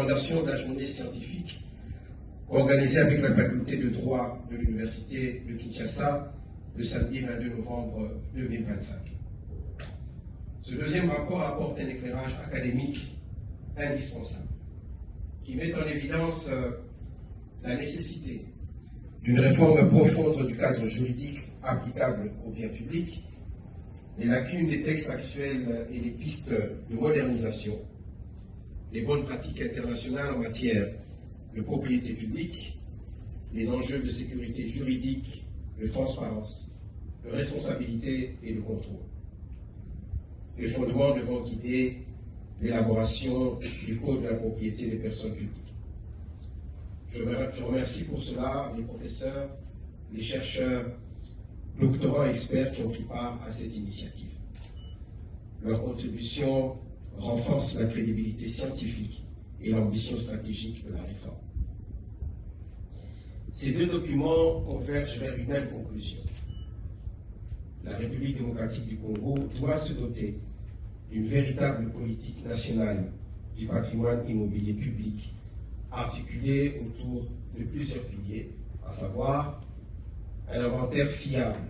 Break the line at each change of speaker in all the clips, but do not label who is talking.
fondation de la journée scientifique organisée avec la faculté de droit de l'Université de Kinshasa le samedi 22 novembre 2025. Ce deuxième rapport apporte un éclairage académique indispensable qui met en évidence la nécessité d'une réforme profonde du cadre juridique applicable au bien public, les lacunes des textes actuels et les pistes de modernisation, les bonnes pratiques internationales en matière de propriété publique, les enjeux de sécurité juridique, de transparence, de responsabilité et de contrôle. Les fondements devront guider l'élaboration du Code de la propriété des personnes publiques. Je remercie pour cela les professeurs, les chercheurs, doctorants et experts qui ont pris part à cette initiative. Leur contribution renforce la crédibilité scientifique et l'ambition stratégique de la réforme. Ces deux documents convergent vers une même conclusion. La République démocratique du Congo doit se doter d'une véritable politique nationale du patrimoine immobilier public articulée autour de plusieurs piliers, à savoir un inventaire fiable,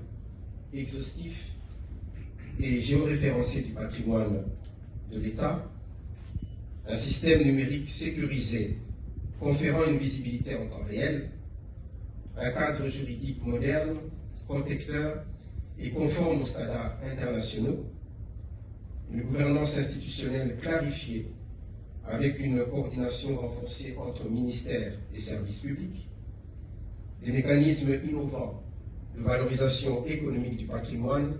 exhaustif et géoréférencé du patrimoine de l'État, un système numérique sécurisé conférant une visibilité en temps réel, un cadre juridique moderne, protecteur et conforme aux standards internationaux, une gouvernance institutionnelle clarifiée avec une coordination renforcée entre ministères et services publics, des mécanismes innovants de valorisation économique du patrimoine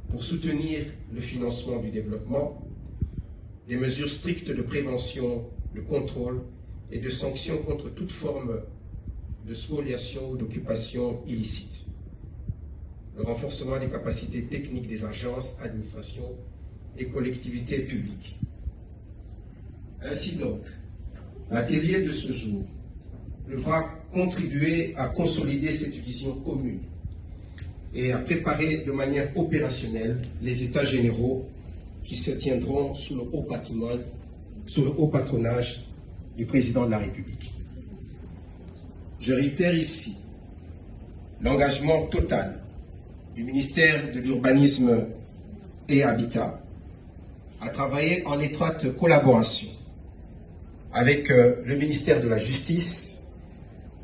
pour soutenir le financement du développement, des mesures strictes de prévention, de contrôle et de sanctions contre toute forme de spoliation ou d'occupation illicite, le renforcement des capacités techniques des agences, administrations et collectivités publiques. Ainsi donc, l'atelier de ce jour devra contribuer à consolider cette vision commune et à préparer de manière opérationnelle les états généraux qui se tiendront sous le haut patronage du président de la République. Je réitère ici l'engagement total du ministère de l'Urbanisme et Habitat à travailler en étroite collaboration avec le ministère de la Justice,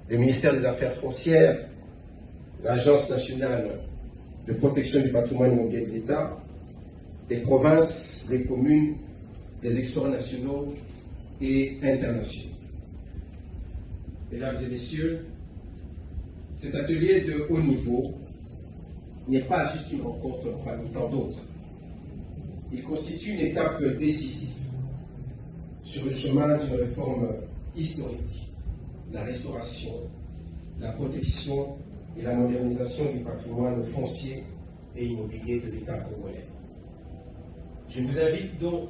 le ministère des Affaires foncières, l'Agence nationale de protection du patrimoine immobilier de l'État, les provinces, les communes, les experts nationaux et internationaux. Mesdames et messieurs, cet atelier de haut niveau n'est pas juste une rencontre parmi tant d'autres. Il constitue une étape décisive sur le chemin d'une réforme historique, la restauration, la protection et la modernisation du patrimoine foncier et immobilier de l'État congolais. Je vous invite donc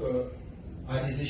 à des échanges